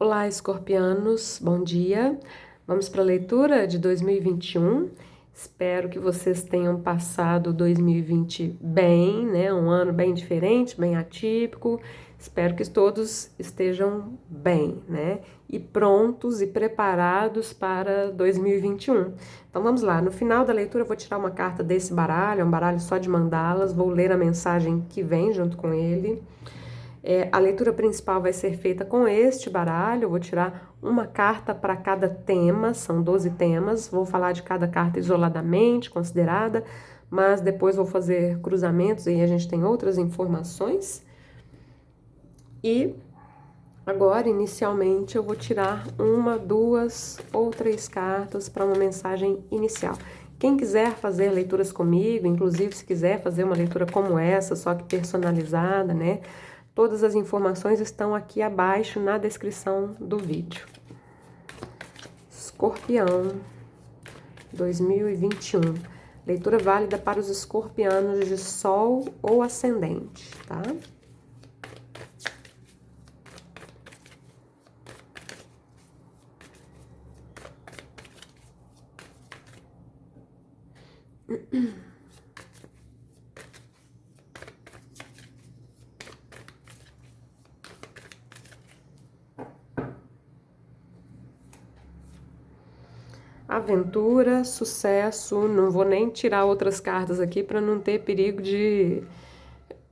Olá, escorpianos, bom dia. Vamos para a leitura de 2021. Espero que vocês tenham passado 2020 bem, né? Um ano bem diferente, bem atípico. Espero que todos estejam bem, né? E prontos e preparados para 2021. Então vamos lá, no final da leitura eu vou tirar uma carta desse baralho, é um baralho só de mandalas, vou ler a mensagem que vem junto com ele. A leitura principal vai ser feita com este baralho, eu vou tirar uma carta para cada tema, são 12 temas, vou falar de cada carta isoladamente, considerada, mas depois vou fazer cruzamentos e a gente tem outras informações. E agora, inicialmente, eu vou tirar uma, duas ou três cartas para uma mensagem inicial. Quem quiser fazer leituras comigo, inclusive se quiser fazer uma leitura como essa, só que personalizada, né? Todas as informações estão aqui abaixo na descrição do vídeo. Escorpião 2021. Leitura válida para os escorpianos de Sol ou Ascendente, tá? Aventura, sucesso, não vou nem tirar outras cartas aqui para não ter perigo de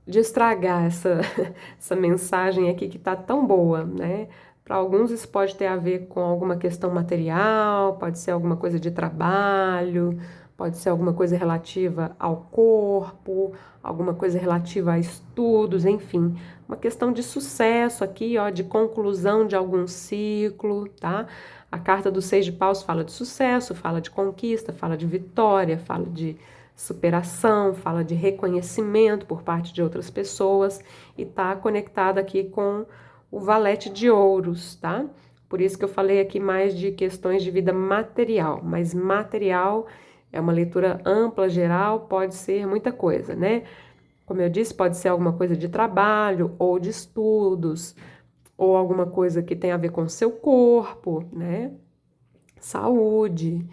estragar essa mensagem aqui que tá tão boa, né? Para alguns isso pode ter a ver com alguma questão material, pode ser alguma coisa de trabalho, pode ser alguma coisa relativa ao corpo, alguma coisa relativa a estudos, enfim, uma questão de sucesso aqui, ó, de conclusão de algum ciclo, tá? A carta do Seis de Paus fala de sucesso, fala de conquista, fala de vitória, fala de superação, fala de reconhecimento por parte de outras pessoas e tá conectada aqui com o valete de ouros, tá? Por isso que eu falei aqui mais de questões de vida material, mas material é uma leitura ampla, geral, pode ser muita coisa, né? Como eu disse, pode ser alguma coisa de trabalho ou de estudos, ou alguma coisa que tem a ver com o seu corpo, né? Saúde,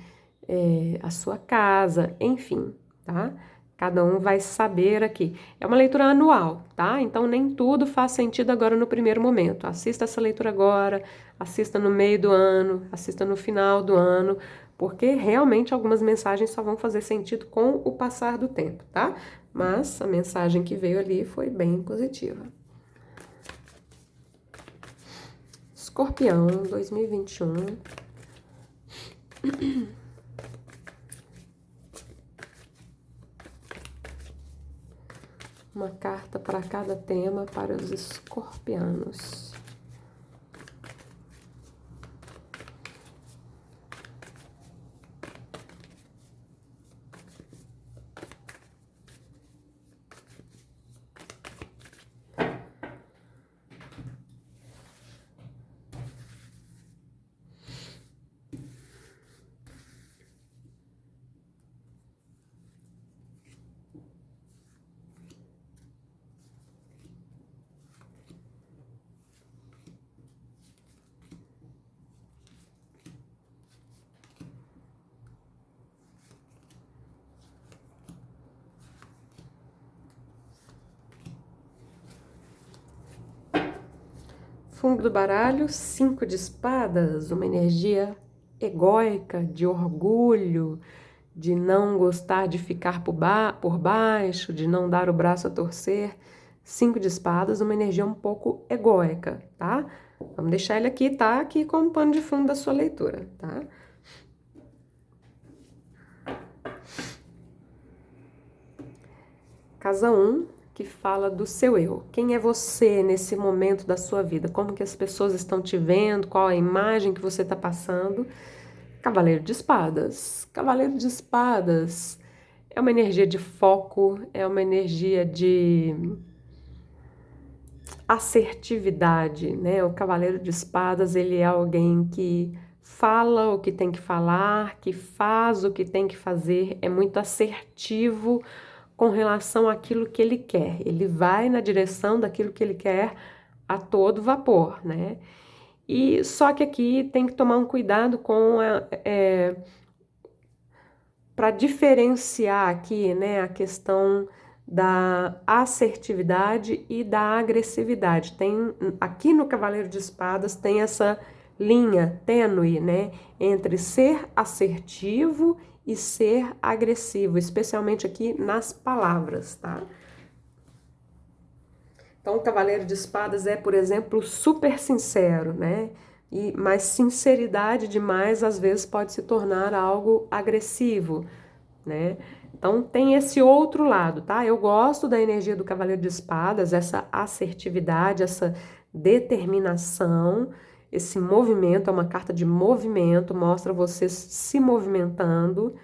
a sua casa, enfim, tá? Cada um vai saber aqui. É uma leitura anual, tá? Então nem tudo faz sentido agora no primeiro momento. Assista essa leitura agora, assista no meio do ano, assista no final do ano, porque realmente algumas mensagens só vão fazer sentido com o passar do tempo, tá? Mas a mensagem que veio ali foi bem positiva. Escorpião 2021. Uma carta para cada tema para os escorpianos. Fundo do baralho, 5 de espadas, uma energia egóica, de orgulho, de não gostar de ficar por baixo, de não dar o braço a torcer. 5 de espadas, uma energia um pouco egóica, tá? Vamos deixar ele aqui, tá? Aqui como pano de fundo da sua leitura, tá? Casa 1, que fala do seu eu. Quem é você nesse momento da sua vida? Como que as pessoas estão te vendo? Qual a imagem que você está passando? Cavaleiro de espadas. Cavaleiro de espadas é uma energia de foco, é uma energia de assertividade, né? O Cavaleiro de espadas, ele é alguém que fala o que tem que falar, que faz o que tem que fazer, é muito assertivo com relação àquilo que ele quer. Ele vai na direção daquilo que ele quer a todo vapor, né? E só que aqui tem que tomar um cuidado com para diferenciar aqui, né, a questão da assertividade e da agressividade. Tem aqui no Cavaleiro de Espadas tem essa linha tênue, né, entre ser assertivo e ser agressivo, especialmente aqui nas palavras, tá? Então, o Cavaleiro de Espadas é, por exemplo, super sincero, né? Mas sinceridade demais às vezes pode se tornar algo agressivo, né? Então tem esse outro lado, tá? Eu gosto da energia do Cavaleiro de Espadas, essa assertividade, essa determinação, esse movimento, é uma carta de movimento, mostra você se movimentando.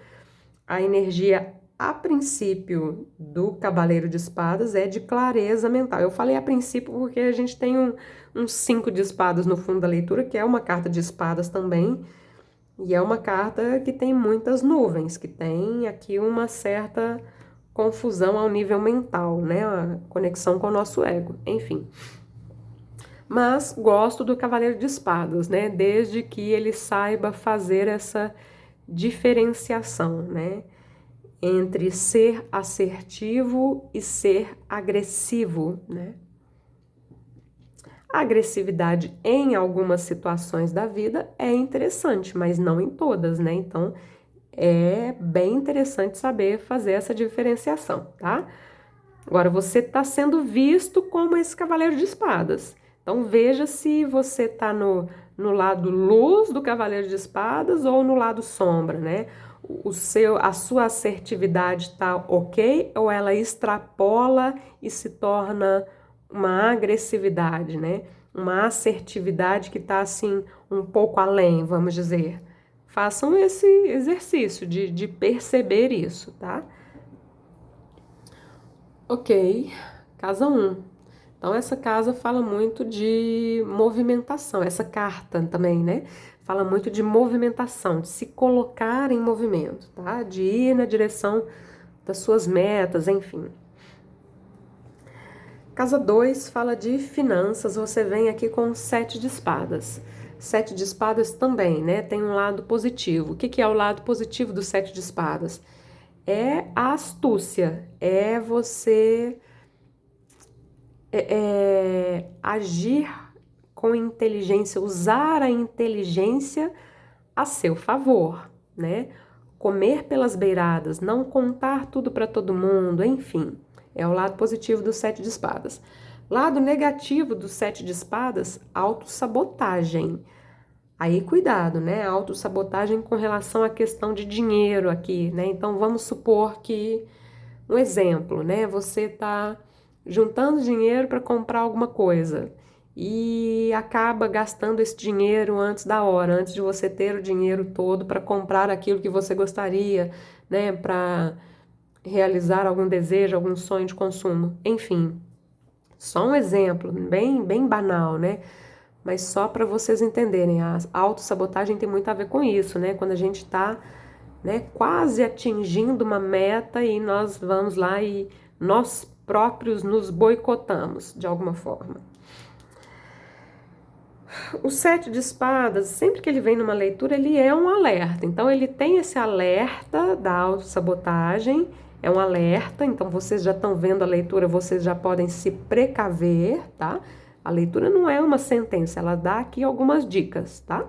A energia, a princípio, do Cavaleiro de Espadas é de clareza mental. Eu falei a princípio porque a gente tem um 5 de espadas no fundo da leitura, que é uma carta de espadas também, e é uma carta que tem muitas nuvens, que tem aqui uma certa confusão ao nível mental, né? A conexão com o nosso ego, enfim. Mas gosto do Cavaleiro de Espadas, né? Desde que ele saiba fazer essa diferenciação, né? Entre ser assertivo e ser agressivo, né? A agressividade em algumas situações da vida é interessante, mas não em todas, né? Então, é bem interessante saber fazer essa diferenciação, tá? Agora, você está sendo visto como esse Cavaleiro de Espadas. Então, veja se você está no lado luz do Cavaleiro de Espadas ou no lado sombra, né? A sua assertividade está ok ou ela extrapola e se torna uma agressividade, né? Uma assertividade que está assim um pouco além, vamos dizer. Façam esse exercício de perceber isso, tá? Ok, casa 1. Então, essa casa fala muito de movimentação. Essa carta também, né? Fala muito de movimentação, de se colocar em movimento, tá? De ir na direção das suas metas, enfim. Casa 2 fala de finanças. Você vem aqui com 7 de espadas. 7 de espadas também, né? Tem um lado positivo. O que é o lado positivo do 7 de espadas? É a astúcia, é você agir com inteligência, usar a inteligência a seu favor, né? Comer pelas beiradas, não contar tudo para todo mundo, enfim, é o lado positivo do 7 de espadas. Lado negativo do 7 de espadas, autossabotagem. Aí cuidado, né? Autossabotagem com relação à questão de dinheiro aqui, né? Então vamos supor que um exemplo, né? Você tá juntando dinheiro para comprar alguma coisa e acaba gastando esse dinheiro antes da hora, antes de você ter o dinheiro todo para comprar aquilo que você gostaria, né? Para realizar algum desejo, algum sonho de consumo. Enfim, só um exemplo, bem banal, né? Mas só para vocês entenderem, a autossabotagem tem muito a ver com isso, né? Quando a gente está, né, quase atingindo uma meta e nós vamos lá e nós próprios nos boicotamos de alguma forma. O 7 de espadas, sempre que ele vem numa leitura, ele é um alerta. Então, ele tem esse alerta da autossabotagem, é um alerta. Então, vocês já estão vendo a leitura, vocês já podem se precaver, tá? A leitura não é uma sentença, ela dá aqui algumas dicas, tá?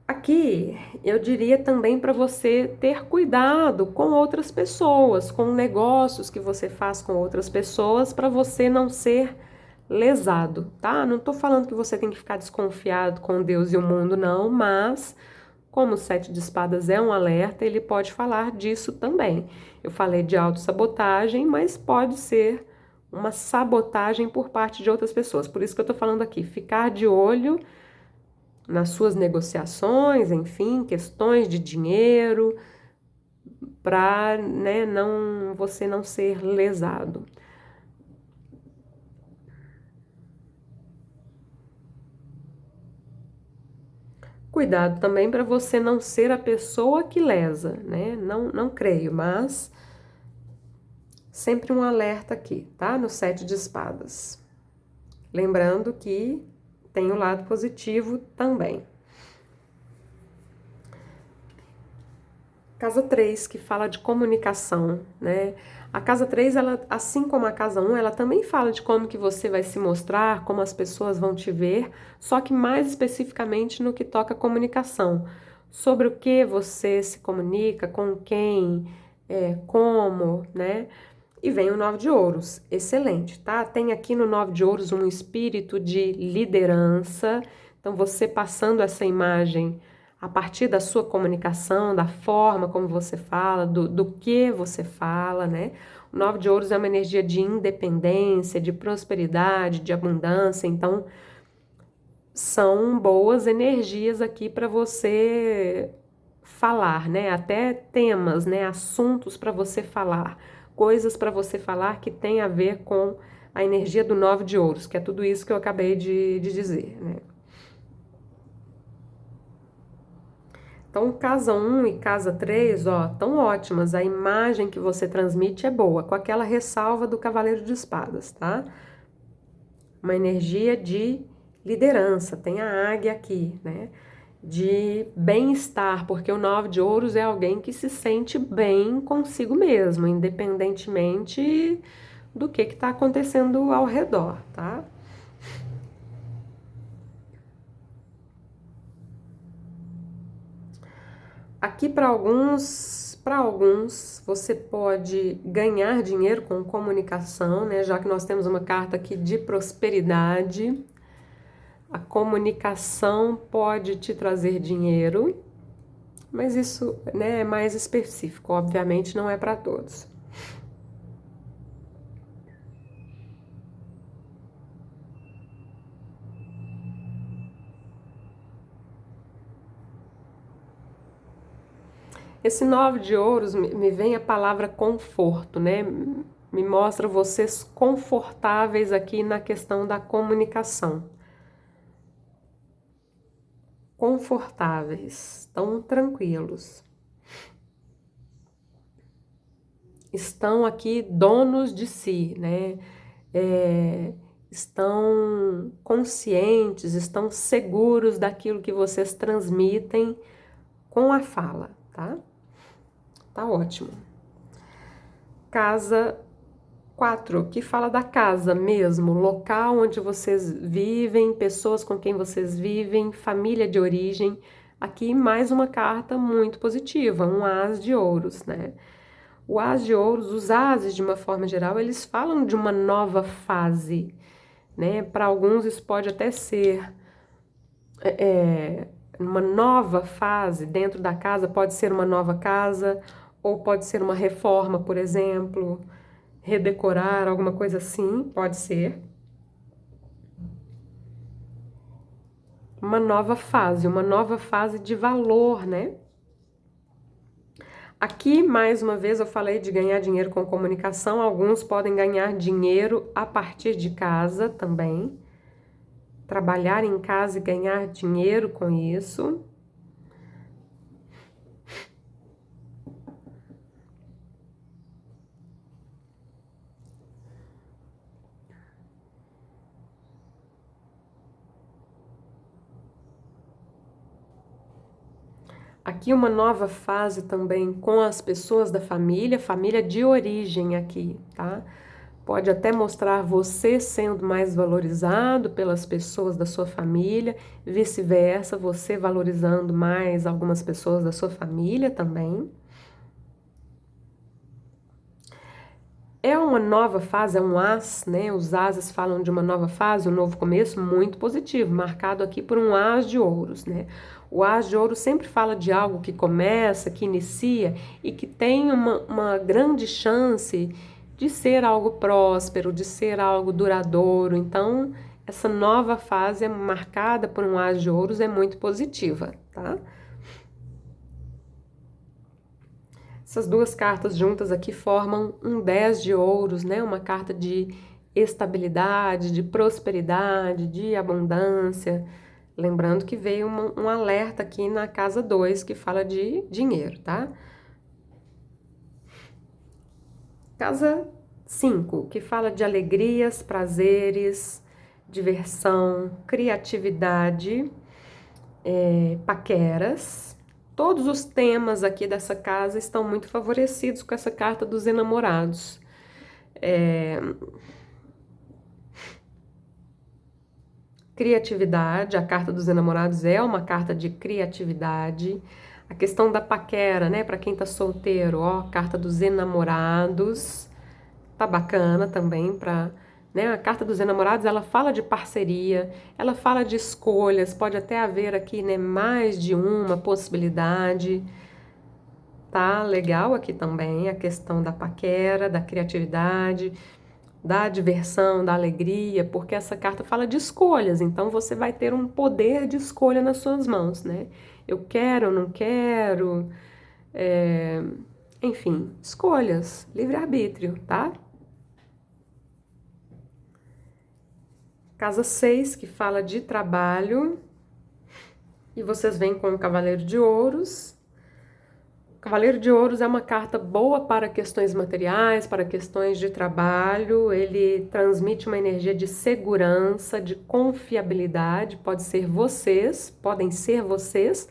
Aqui eu diria também para você ter cuidado com outras pessoas, com negócios que você faz com outras pessoas, para você não ser lesado, tá? Não tô falando que você tem que ficar desconfiado com Deus e o mundo, não, mas como o 7 de espadas é um alerta, ele pode falar disso também. Eu falei de autossabotagem, mas pode ser uma sabotagem por parte de outras pessoas. Por isso que eu tô falando aqui, ficar de olho nas suas negociações, enfim, questões de dinheiro, para, né, você não ser lesado. Cuidado também para você não ser a pessoa que lesa, né? Não creio, mas sempre um alerta aqui, tá? No 7 de espadas. Lembrando que tem o lado positivo também. Casa 3, que fala de comunicação, né? A casa 3, ela, assim como a casa 1, ela também fala de como que você vai se mostrar, como as pessoas vão te ver, só que mais especificamente no que toca a comunicação. Sobre o que você se comunica, com quem, como, né? E vem o 9 de ouros, excelente, tá? Tem aqui no 9 de ouros um espírito de liderança, então você passando essa imagem a partir da sua comunicação, da forma como você fala, do que você fala, né? O 9 de ouros é uma energia de independência, de prosperidade, de abundância, então são boas energias aqui para você falar, né? Até temas, né? Assuntos para você falar, coisas para você falar que tem a ver com a energia do 9 de ouros, que é tudo isso que eu acabei de dizer, né? Então, casa 1 e casa 3, ó, tão ótimas. A imagem que você transmite é boa, com aquela ressalva do Cavaleiro de Espadas, tá? Uma energia de liderança, tem a águia aqui, né? De bem-estar, porque o 9 de ouros é alguém que se sente bem consigo mesmo, independentemente do que está acontecendo ao redor, tá? Aqui para alguns você pode ganhar dinheiro com comunicação, né? Já que nós temos uma carta aqui de prosperidade, a comunicação pode te trazer dinheiro, mas isso, né, é mais específico, obviamente não é para todos. Esse 9 de ouros me vem a palavra conforto, né? Me mostra vocês confortáveis aqui na questão da comunicação. Confortáveis, tão tranquilos. Estão aqui donos de si, né? Estão conscientes, estão seguros daquilo que vocês transmitem com a fala, tá? Tá ótimo. Casa 4, que fala da casa mesmo, local onde vocês vivem, pessoas com quem vocês vivem, família de origem. Aqui mais uma carta muito positiva, um as de ouros, né? O as de ouros, os ases de uma forma geral, eles falam de uma nova fase, né? Para alguns isso pode até ser uma nova fase dentro da casa, pode ser uma nova casa, ou pode ser uma reforma, por exemplo, redecorar, alguma coisa assim, pode ser. Uma nova fase de valor, né? Aqui, mais uma vez, eu falei de ganhar dinheiro com comunicação. Alguns podem ganhar dinheiro a partir de casa também. Trabalhar em casa e ganhar dinheiro com isso. Aqui uma nova fase também com as pessoas da família, família de origem aqui, tá? Pode até mostrar você sendo mais valorizado pelas pessoas da sua família, vice-versa, você valorizando mais algumas pessoas da sua família também. É uma nova fase, é um as, né? Os ases falam de uma nova fase, um novo começo, muito positivo, marcado aqui por um as de ouros, né? O as de ouro sempre fala de algo que começa, que inicia e que tem uma grande chance de ser algo próspero, de ser algo duradouro. Então, essa nova fase é marcada por um as de ouros, é muito positiva, tá? Essas duas cartas juntas aqui formam um 10 de ouros, né? Uma carta de estabilidade, de prosperidade, de abundância. Lembrando que veio um alerta aqui na casa 2 que fala de dinheiro, tá? Casa 5, que fala de alegrias, prazeres, diversão, criatividade, paqueras. Todos os temas aqui dessa casa estão muito favorecidos com essa carta dos enamorados. Criatividade, a carta dos enamorados é uma carta de criatividade. A questão da paquera, né, para quem tá solteiro, ó, carta dos enamorados, tá bacana também para, né, a carta dos enamorados, ela fala de parceria, ela fala de escolhas, pode até haver aqui, né, mais de uma possibilidade. Tá legal aqui também a questão da paquera, da criatividade, da diversão, da alegria, porque essa carta fala de escolhas, então você vai ter um poder de escolha nas suas mãos, né? Eu quero, eu não quero, enfim, escolhas, livre-arbítrio, tá? Casa 6, que fala de trabalho, e vocês vêm com o Cavaleiro de Ouros. Cavaleiro de Ouros é uma carta boa para questões materiais, para questões de trabalho, ele transmite uma energia de segurança, de confiabilidade, podem ser vocês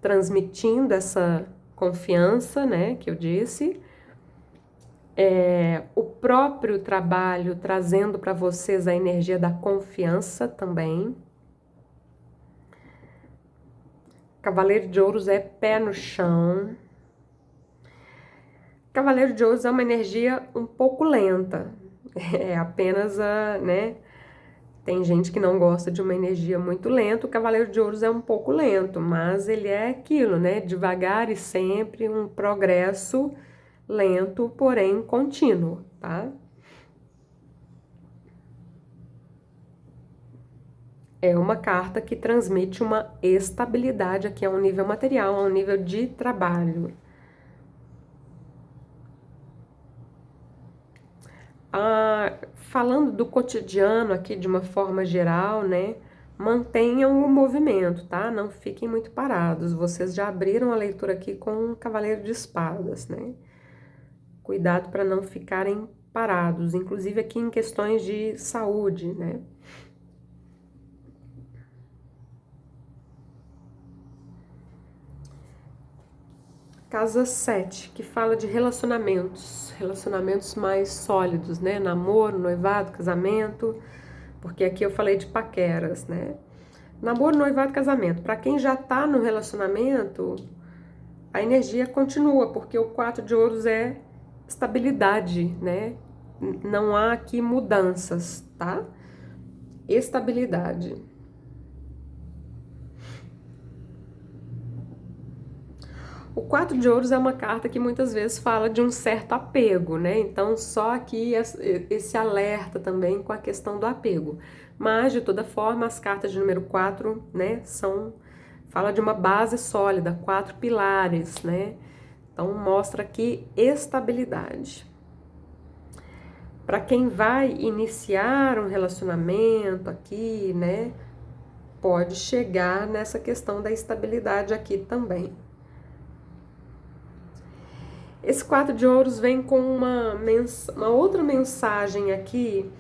transmitindo essa confiança, né, que eu disse. O próprio trabalho trazendo para vocês a energia da confiança também. Cavaleiro de Ouros é pé no chão. Cavaleiro de Ouros é uma energia um pouco lenta, é apenas né, tem gente que não gosta de uma energia muito lenta, o Cavaleiro de Ouros é um pouco lento, mas ele é aquilo, né, devagar e sempre, um progresso lento, porém contínuo, tá? É uma carta que transmite uma estabilidade aqui a um nível material, a um nível de trabalho. Falando do cotidiano aqui de uma forma geral, né? Mantenham o movimento, tá? Não fiquem muito parados. Vocês já abriram a leitura aqui com o Cavaleiro de Espadas, né? Cuidado para não ficarem parados, inclusive aqui em questões de saúde, né? Casa 7, que fala de relacionamentos mais sólidos, né? Namoro, noivado, casamento, porque aqui eu falei de paqueras, né? Namoro, noivado, casamento. Para quem já tá no relacionamento, a energia continua, porque o 4 de ouros é estabilidade, né? Não há aqui mudanças, tá? Estabilidade. O 4 de ouros é uma carta que muitas vezes fala de um certo apego, né? Então, só aqui esse alerta também com a questão do apego. Mas, de toda forma, as cartas de número 4, né, fala de uma base sólida, 4 pilares, né? Então, mostra aqui estabilidade. Para quem vai iniciar um relacionamento aqui, né, pode chegar nessa questão da estabilidade aqui também. Esse 4 de ouros vem com uma outra mensagem aqui,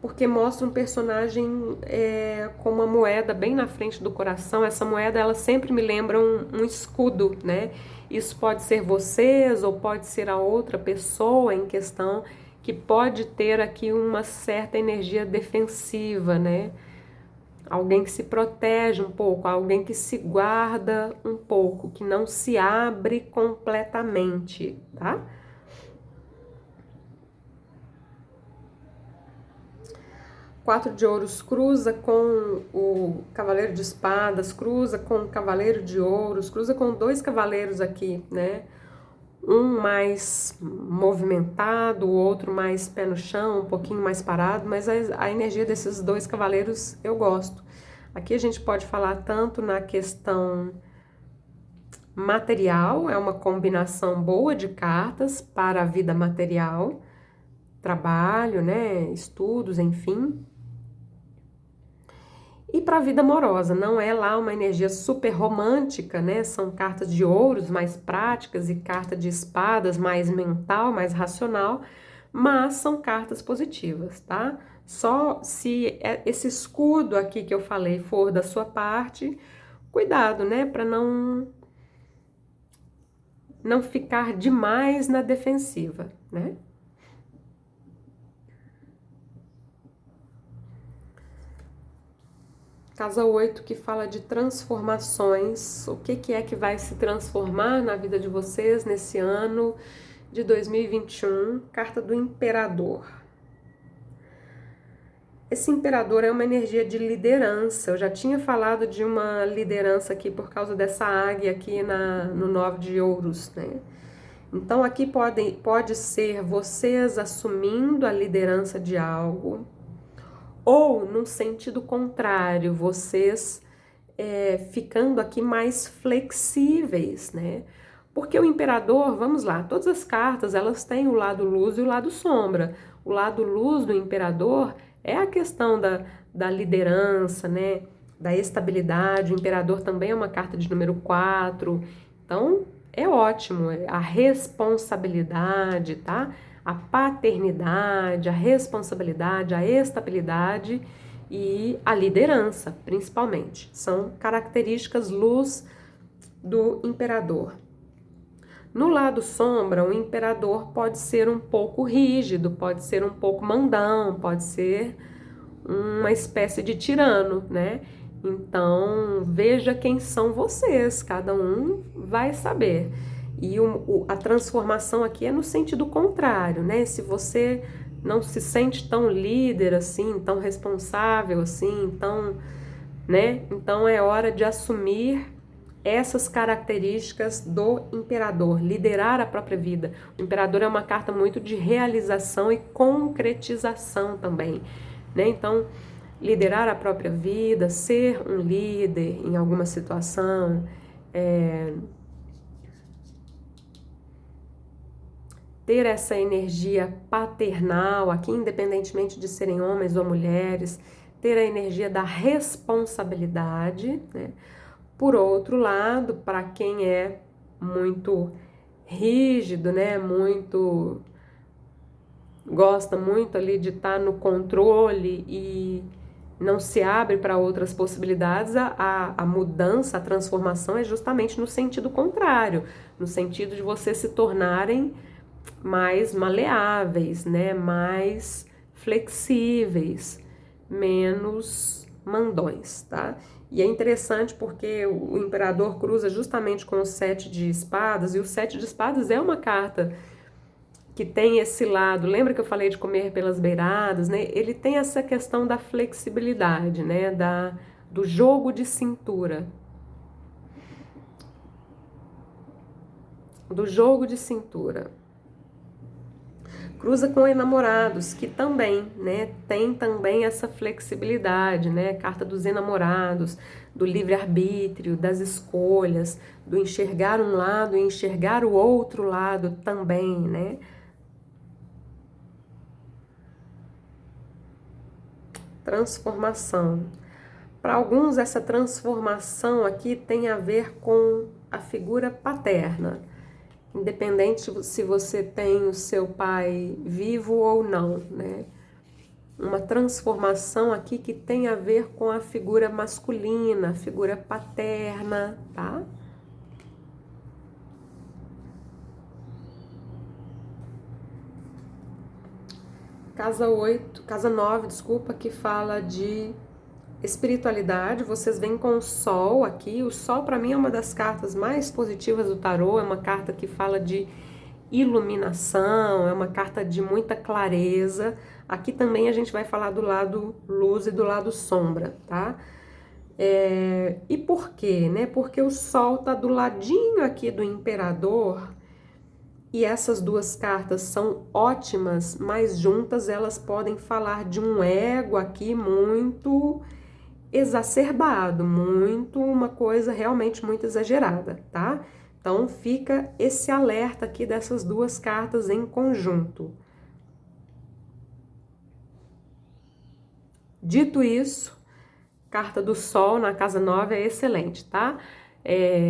porque mostra um personagem com uma moeda bem na frente do coração. Essa moeda, ela sempre me lembra um escudo, né? Isso pode ser vocês ou pode ser a outra pessoa em questão, que pode ter aqui uma certa energia defensiva, né? Alguém que se protege um pouco, alguém que se guarda um pouco, que não se abre completamente, tá? Quatro de ouros cruza com o Cavaleiro de Espadas, cruza com o Cavaleiro de Ouros, cruza com dois cavaleiros aqui, né? Um mais movimentado, o outro mais pé no chão, um pouquinho mais parado, mas a energia desses dois cavaleiros eu gosto. Aqui a gente pode falar tanto na questão material, é uma combinação boa de cartas para a vida material, trabalho, né, estudos, enfim. E para a vida amorosa, não é lá uma energia super romântica, né? São cartas de ouros mais práticas e carta de espadas mais mental, mais racional, mas são cartas positivas, tá? Só se esse escudo aqui que eu falei for da sua parte, cuidado, né, para não ficar demais na defensiva, né? Casa 8 que fala de transformações, o que é que vai se transformar na vida de vocês nesse ano de 2021, carta do Imperador. Esse Imperador é uma energia de liderança, eu já tinha falado de uma liderança aqui por causa dessa águia aqui no 9 de ouros, né? Então aqui pode ser vocês assumindo a liderança de algo, ou num sentido contrário, vocês ficando aqui mais flexíveis, né? Porque o imperador, vamos lá, todas as cartas elas têm o lado luz e o lado sombra. O lado luz do imperador é a questão da liderança, né? Da estabilidade. O imperador também é uma carta de número 4. Então, é ótimo. A responsabilidade, tá? A paternidade, a responsabilidade, a estabilidade e a liderança, principalmente. São características luz do imperador. No lado sombra, o imperador pode ser um pouco rígido, pode ser um pouco mandão, pode ser uma espécie de tirano, né? Então, veja quem são vocês, cada um vai saber. E a transformação aqui é no sentido contrário, né? Se você não se sente tão líder assim, tão responsável assim, tão, né? Então é hora de assumir essas características do imperador, liderar a própria vida. O imperador é uma carta muito de realização e concretização também, né? Então, liderar a própria vida, ser um líder em alguma situação, ter essa energia paternal aqui, independentemente de serem homens ou mulheres, ter a energia da responsabilidade, né? Por outro lado, para quem é muito rígido, né, gosta muito ali de estar no controle e não se abre para outras possibilidades, a mudança, a transformação é justamente no sentido contrário, no sentido de vocês se tornarem mais maleáveis, né, mais flexíveis, menos mandões, tá? E é interessante porque o imperador cruza justamente com o 7 de espadas, e o 7 de espadas é uma carta que tem esse lado, lembra que eu falei de comer pelas beiradas, né? Ele tem essa questão da flexibilidade, né? Do jogo de cintura. Do jogo de cintura. Cruza com enamorados, que também, né, tem também essa flexibilidade, né, carta dos enamorados, do livre-arbítrio, das escolhas, do enxergar um lado e enxergar o outro lado também, né. Transformação. Para alguns, essa transformação aqui tem a ver com a figura paterna. Independente se você tem o seu pai vivo ou não, né? Uma transformação aqui que tem a ver com a figura masculina, a figura paterna, tá? Casa 9, desculpa, que fala de espiritualidade. Vocês vêm com o sol aqui. O sol para mim é uma das cartas mais positivas do tarô, é uma carta que fala de iluminação, é uma carta de muita clareza. Aqui também a gente vai falar do lado luz e do lado sombra, tá? E por quê, né? Porque o sol tá do ladinho aqui do imperador, e essas duas cartas são ótimas, mas juntas elas podem falar de um ego aqui muito exacerbado, uma coisa realmente muito exagerada, tá? Então fica esse alerta aqui dessas duas cartas em conjunto. Dito isso, carta do Sol na casa 9 é excelente, tá?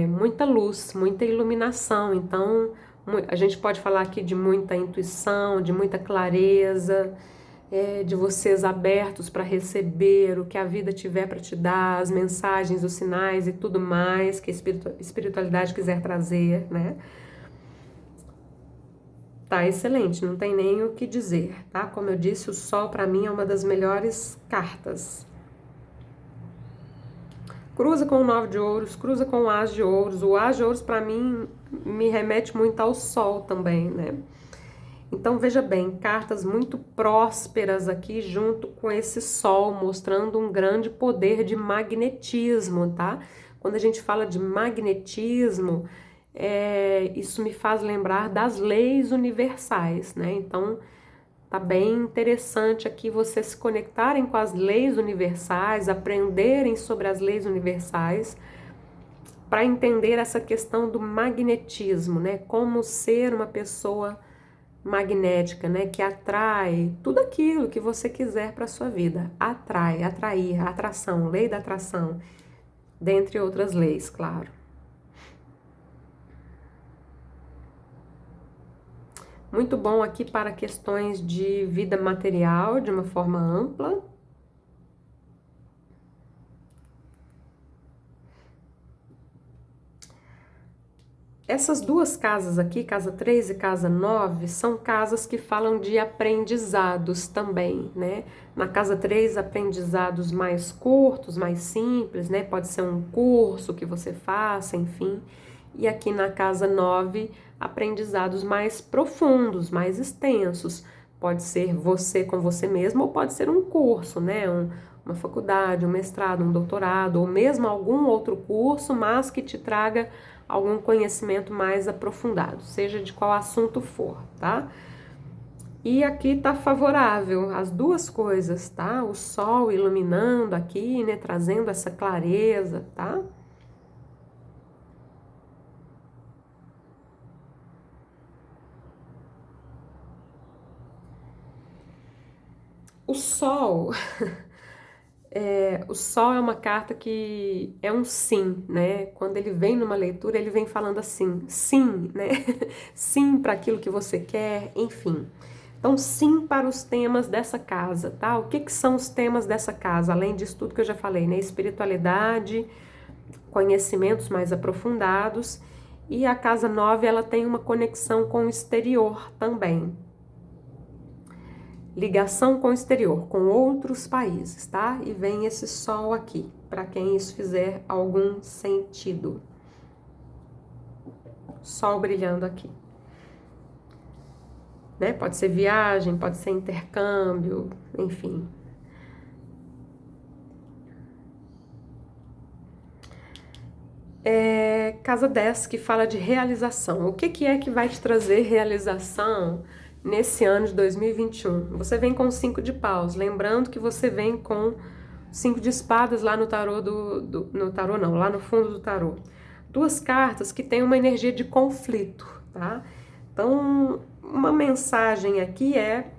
Muita luz, muita iluminação, então a gente pode falar aqui de muita intuição, de muita clareza, de vocês abertos para receber o que a vida tiver para te dar, as mensagens, os sinais e tudo mais que a espiritualidade quiser trazer, né? Tá excelente, não tem nem o que dizer, tá? Como eu disse, o Sol para mim é uma das melhores cartas. Cruza com o 9 de ouros, cruza com o As de ouros. O As de ouros para mim me remete muito ao Sol também, né? Então veja bem, cartas muito prósperas aqui junto com esse Sol, mostrando um grande poder de magnetismo, tá? Quando a gente fala de magnetismo, isso me faz lembrar das leis universais, né? Então tá bem interessante aqui vocês se conectarem com as leis universais, aprenderem sobre as leis universais, para entender essa questão do magnetismo, né? Como ser uma pessoa magnética, né, que atrai tudo aquilo que você quiser para sua vida. Atrai, atrair, atração, lei da atração, dentre outras leis, claro. Muito bom aqui para questões de vida material, de uma forma ampla. Essas duas casas aqui, casa 3 e casa 9, são casas que falam de aprendizados também, né? Na casa 3, aprendizados mais curtos, mais simples, né? Pode ser um curso que você faça, enfim. E aqui na casa 9, aprendizados mais profundos, mais extensos. Pode ser você com você mesmo ou pode ser um curso, né? Uma faculdade, um mestrado, um doutorado, ou mesmo algum outro curso, mas que te traga algum conhecimento mais aprofundado, seja de qual assunto for, tá? E aqui tá favorável as duas coisas, tá? O Sol iluminando aqui, né? Trazendo essa clareza, tá? O Sol, o Sol é uma carta que é um sim, né? Quando ele vem numa leitura, ele vem falando assim, sim, né? Sim para aquilo que você quer, enfim. Então, sim para os temas dessa casa, tá? O que são os temas dessa casa? Além disso tudo que eu já falei, né? Espiritualidade, conhecimentos mais aprofundados. E a casa 9, ela tem uma conexão com o exterior também. Ligação com o exterior, com outros países, tá? E vem esse Sol aqui, para quem isso fizer algum sentido. Sol brilhando aqui. Né? Pode ser viagem, pode ser intercâmbio, enfim. Casa 10, que fala de realização. O que é que vai te trazer realização nesse ano de 2021? Você vem com 5 de paus, lembrando que você vem com 5 de espadas lá no tarô no tarô não, lá no fundo do tarô. Duas cartas que têm uma energia de conflito, tá? Então, uma mensagem aqui é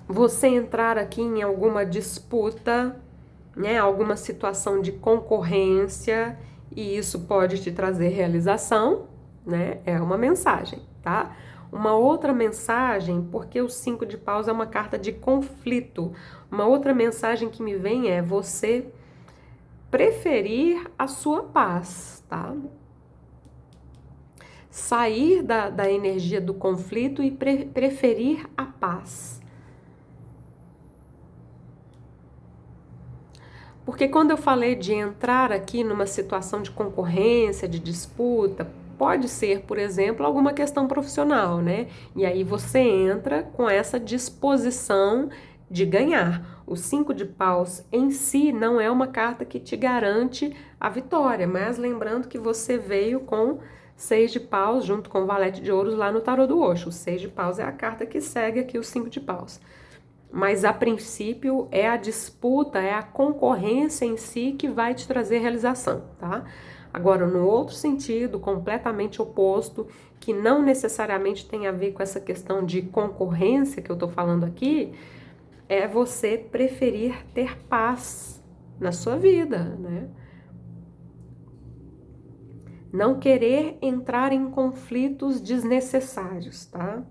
você entrar aqui em alguma disputa, né, alguma situação de concorrência, e isso pode te trazer realização, né? É uma mensagem, tá? Uma outra mensagem, porque o 5 de paus é uma carta de conflito. Uma outra mensagem que me vem é você preferir a sua paz, tá? Sair da energia do conflito e preferir a paz. Porque quando eu falei de entrar aqui numa situação de concorrência, de disputa, pode ser, por exemplo, alguma questão profissional, né? E aí você entra com essa disposição de ganhar. O 5 de paus em si não é uma carta que te garante a vitória, mas lembrando que você veio com 6 de paus junto com o valete de ouros lá no tarô do Osho. O 6 de paus é a carta que segue aqui o 5 de paus. Mas a princípio é a disputa, é a concorrência em si que vai te trazer realização, tá? Agora, no outro sentido, completamente oposto, que não necessariamente tem a ver com essa questão de concorrência que eu tô falando aqui, é você preferir ter paz na sua vida, né? Não querer entrar em conflitos desnecessários, tá?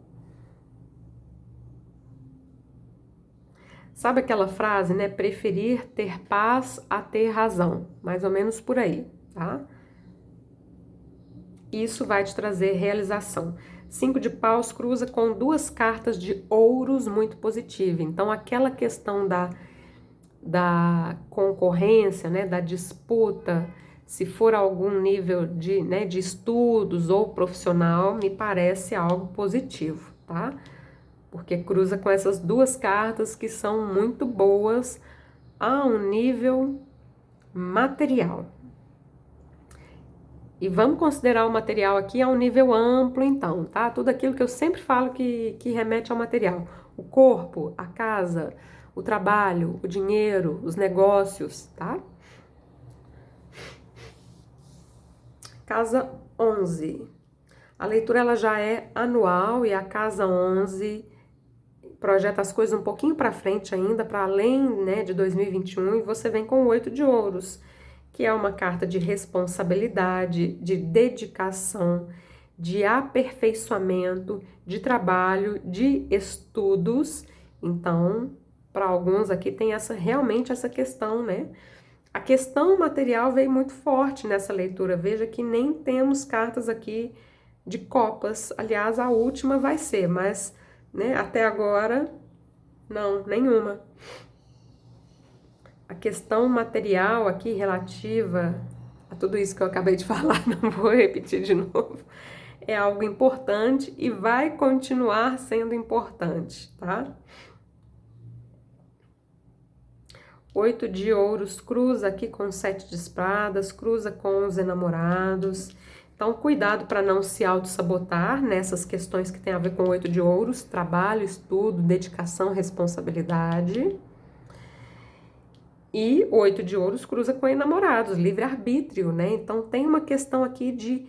Sabe aquela frase, né? Preferir ter paz a ter razão. Mais ou menos por aí, tá? Isso vai te trazer realização. 5 de paus cruza com duas cartas de ouros muito positiva. Então, aquela questão da concorrência, né, da disputa, se for algum nível de, né, de estudos ou profissional, me parece algo positivo, tá? Porque cruza com essas duas cartas que são muito boas a um nível material. E vamos considerar o material aqui a um nível amplo, então, tá? Tudo aquilo que eu sempre falo que remete ao material. O corpo, a casa, o trabalho, o dinheiro, os negócios, tá? Casa 11. A leitura ela já é anual e a casa 11 projeta as coisas um pouquinho para frente ainda, para além, né, de 2021, e você vem com o 8 de ouros, que é uma carta de responsabilidade, de dedicação, de aperfeiçoamento, de trabalho, de estudos. Então, para alguns aqui tem realmente essa questão, né? A questão material veio muito forte nessa leitura. Veja que nem temos cartas aqui de copas. Aliás, a última vai ser, mas, né, até agora, não, nenhuma. A questão material aqui relativa a tudo isso que eu acabei de falar, não vou repetir de novo, é algo importante e vai continuar sendo importante, tá? 8 de ouros cruza aqui com 7 de espadas, cruza com os enamorados. Então, cuidado para não se auto-sabotar nessas questões que tem a ver com 8 de ouros, trabalho, estudo, dedicação, responsabilidade. E 8 de ouros cruza com enamorados, livre-arbítrio, né? Então, tem uma questão aqui de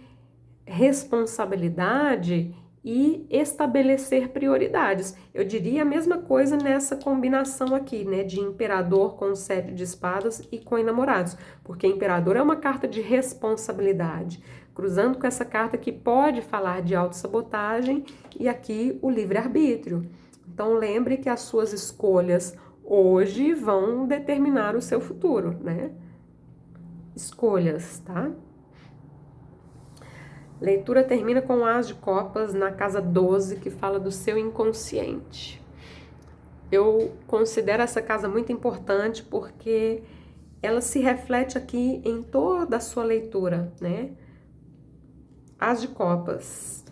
responsabilidade e estabelecer prioridades. Eu diria a mesma coisa nessa combinação aqui, né, de imperador com 7 de espadas e com enamorados, porque imperador é uma carta de responsabilidade, cruzando com essa carta que pode falar de autossabotagem e aqui o livre-arbítrio. Então lembre que as suas escolhas hoje vão determinar o seu futuro, né? Escolhas, tá? Leitura termina com o As de Copas na casa 12, que fala do seu inconsciente. Eu considero essa casa muito importante porque ela se reflete aqui em toda a sua leitura, né? As de Copas.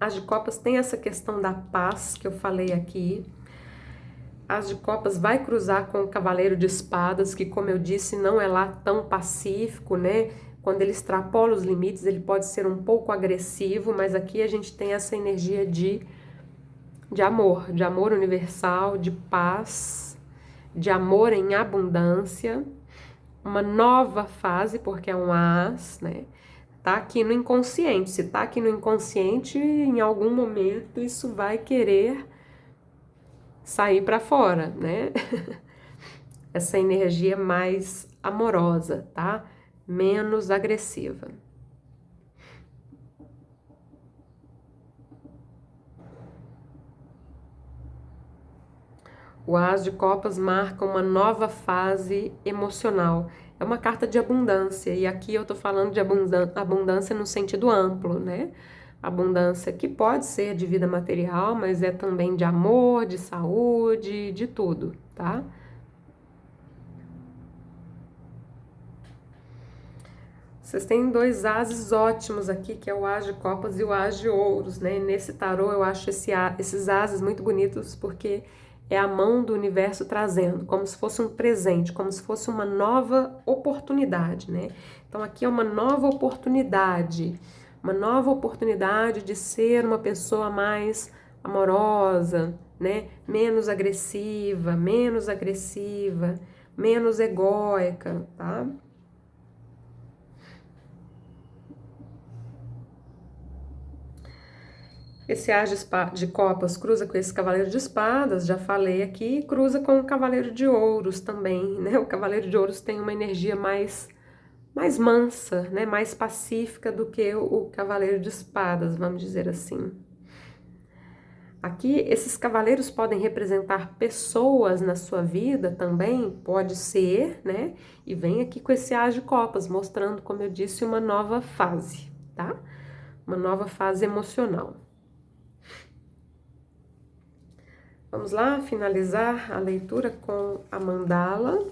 As de Copas tem essa questão da paz que eu falei aqui. As de Copas vai cruzar com o Cavaleiro de Espadas, que, como eu disse, não é lá tão pacífico, né? Quando ele extrapola os limites, ele pode ser um pouco agressivo, mas aqui a gente tem essa energia de amor universal, de paz, de amor em abundância, uma nova fase, porque é um as, né? Tá aqui no inconsciente. Se tá aqui no inconsciente, em algum momento isso vai querer sair para fora, né? Essa energia mais amorosa, tá? Menos agressiva. O As de Copas marca uma nova fase emocional. É uma carta de abundância, e aqui eu tô falando de abundância no sentido amplo, né? Abundância que pode ser de vida material, mas é também de amor, de saúde, de tudo, tá? Vocês têm dois ases ótimos aqui, que é o As de Copas e o As de Ouros, né? Nesse tarô eu acho esses ases muito bonitos porque é a mão do universo trazendo, como se fosse um presente, como se fosse uma nova oportunidade, né? Então aqui é uma nova oportunidade de ser uma pessoa mais amorosa, né? Menos agressiva, menos egóica, tá? Esse As de Copas cruza com esse Cavaleiro de Espadas, já falei aqui, e cruza com o Cavaleiro de Ouros também, né? O Cavaleiro de Ouros tem uma energia mais mansa, né? Mais pacífica do que o Cavaleiro de Espadas, vamos dizer assim. Aqui, esses cavaleiros podem representar pessoas na sua vida também, pode ser, né? E vem aqui com esse As de Copas, mostrando, como eu disse, uma nova fase, tá? Uma nova fase emocional. Vamos lá, finalizar a leitura com a mandala.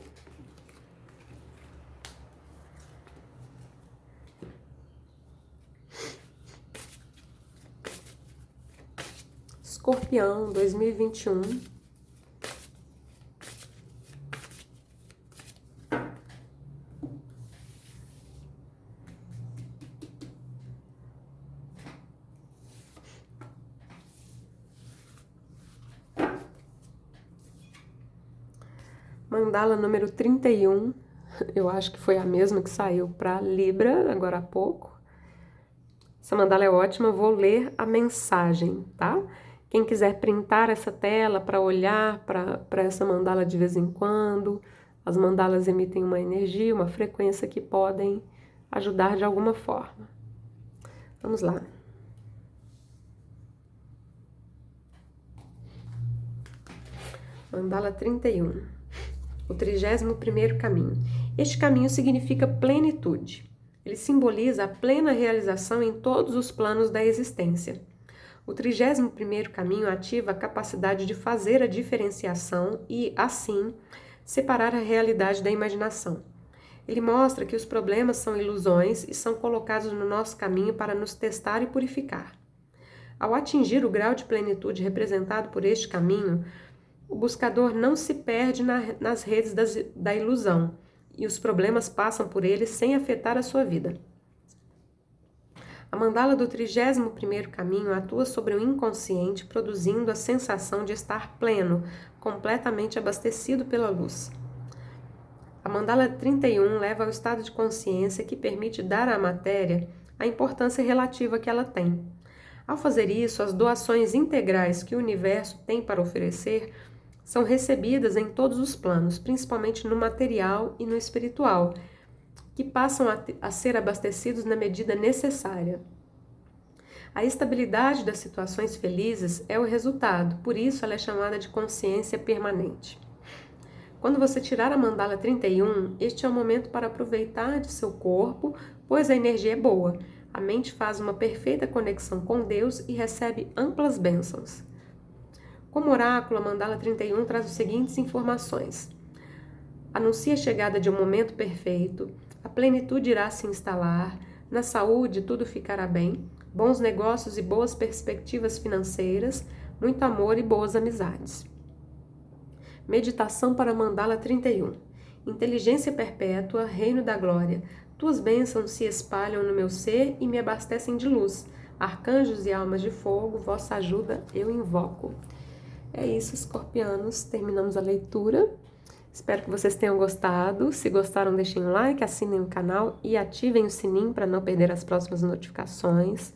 Escorpião, 2021. Mandala número 31, eu acho que foi a mesma que saiu para Libra agora há pouco. Essa mandala é ótima, eu vou ler a mensagem, tá? Quem quiser printar essa tela para olhar para essa mandala de vez em quando, as mandalas emitem uma energia, uma frequência que podem ajudar de alguma forma. Vamos lá. Mandala 31. O 31º caminho. Este caminho significa plenitude. Ele simboliza a plena realização em todos os planos da existência. O 31º caminho ativa a capacidade de fazer a diferenciação e, assim, separar a realidade da imaginação. Ele mostra que os problemas são ilusões e são colocados no nosso caminho para nos testar e purificar. Ao atingir o grau de plenitude representado por este caminho, o buscador não se perde nas redes da ilusão e os problemas passam por ele sem afetar a sua vida. A mandala do 31º caminho atua sobre o inconsciente, produzindo a sensação de estar pleno, completamente abastecido pela luz. A mandala 31 leva ao estado de consciência que permite dar à matéria a importância relativa que ela tem. Ao fazer isso, as doações integrais que o universo tem para oferecer são recebidas em todos os planos, principalmente no material e no espiritual, que passam a ser abastecidos na medida necessária. A estabilidade das situações felizes é o resultado, por isso ela é chamada de consciência permanente. Quando você tirar a mandala 31, este é o momento para aproveitar de seu corpo, pois a energia é boa. A mente faz uma perfeita conexão com Deus e recebe amplas bênçãos. Como oráculo, a mandala 31 traz as seguintes informações. Anuncia a chegada de um momento perfeito, a plenitude irá se instalar, na saúde tudo ficará bem, bons negócios e boas perspectivas financeiras, muito amor e boas amizades. Meditação para a mandala 31. Inteligência perpétua, reino da glória. Tuas bênçãos se espalham no meu ser e me abastecem de luz. Arcanjos e almas de fogo, vossa ajuda eu invoco. É isso, escorpianos. Terminamos a leitura. Espero que vocês tenham gostado. Se gostaram, deixem um like, assinem o canal e ativem o sininho para não perder as próximas notificações.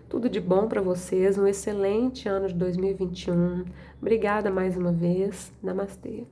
Tudo de bom para vocês, um excelente ano de 2021. Obrigada mais uma vez. Namastê.